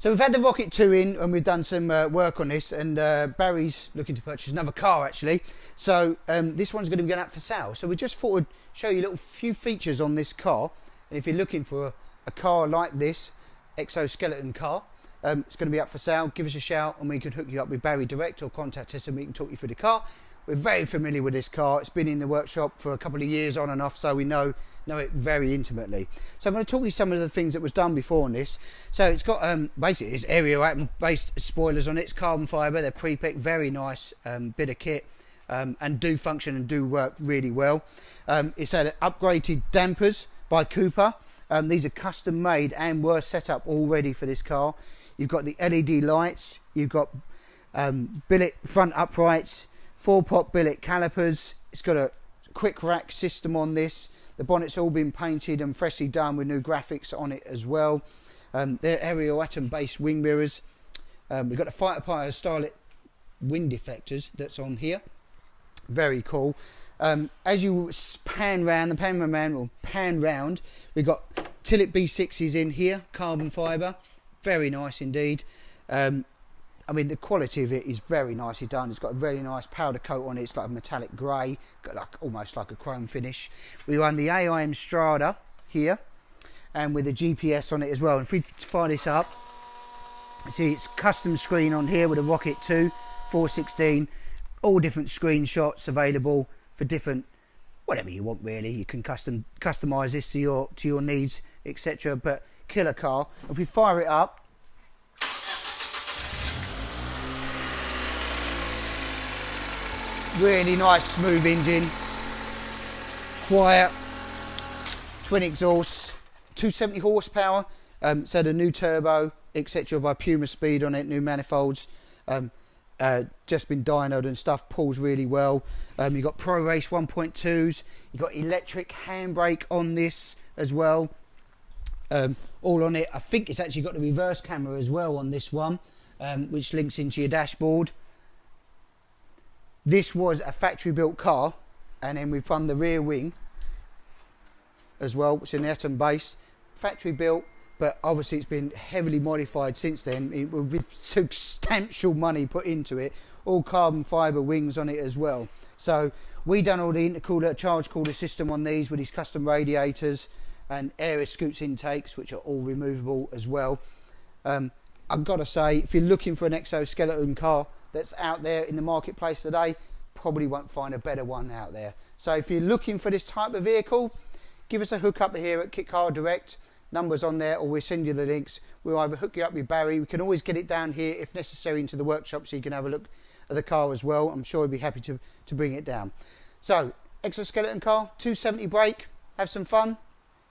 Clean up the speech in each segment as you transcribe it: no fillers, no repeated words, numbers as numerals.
So we've had the Rocket 2 in and we've done some work on this, and Barry's looking to purchase another car actually. So this one's going to be going up for sale. So we just thought we'd show you a little few features on this car. And if you're looking for a car like this, exoskeleton car, it's going to be up for sale. Give us a shout and we can hook you up with Barry direct, or contact us and we can talk you through the car. We're very familiar with this car. It's been in the workshop for a couple of years on and off, so we know it very intimately. So I'm going to talk you some of the things that was done before on this. So it's got basically it's area atom based spoilers on it. It's carbon fibre. They're pre-picked, very nice bit of kit, and do function and do work really well. It's had upgraded dampers by Cooper. These are custom made and were set up already for this car. You've got the LED lights. You've got billet front uprights. 4-pot billet calipers. It's got a quick rack system on this. The bonnet's all been painted and freshly done with new graphics on it as well. They're aerial atom based wing mirrors. We've got the fighter pilot Starlet wind deflectors that's on here. Very cool. As you pan round, the cameraman will pan round. We've got Tillit B6s in here, carbon fibre. Very nice indeed. I mean, the quality of it is very nicely done. It's got a very nice powder coat on it. It's like a metallic grey, almost like a chrome finish. We run the AIM Strada here, and with a GPS on it as well. And if we fire this up, see it's custom screen on here with a Rocket 2, 416, all different screenshots available for different, whatever you want really. You can customise this to your needs, etc. But killer car. If we fire it up, really nice smooth engine, quiet, twin exhausts, 270 horsepower, so the new turbo, etc. by Puma Speed on it, new manifolds, just been dynoed and stuff, pulls really well. You've got Pro Race 1.2s, you've got electric handbrake on this as well, all on it. I think it's actually got the reverse camera as well on this one, which links into your dashboard. This was a factory built car, and then we've done the rear wing as well, which is an atom base, factory built, but obviously it's been heavily modified since then. It will be substantial money put into it, all carbon fibre wings on it as well. So we done all the intercooler, charge cooler system on these with these custom radiators and air scoots intakes, which are all removable as well. I've got to say, if you're looking for an exoskeleton car that's out there in the marketplace today, probably won't find a better one out there. So if you're looking for this type of vehicle, give us a hook up here at Kit Car Direct. Numbers on there, or we'll send you the links. We'll either hook you up with Barry. We can always get it down here if necessary into the workshop, so you can have a look at the car as well. I'm sure he'd be happy to bring it down. So exoskeleton car, 270 brake, have some fun.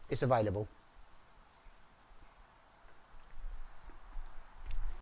It's available.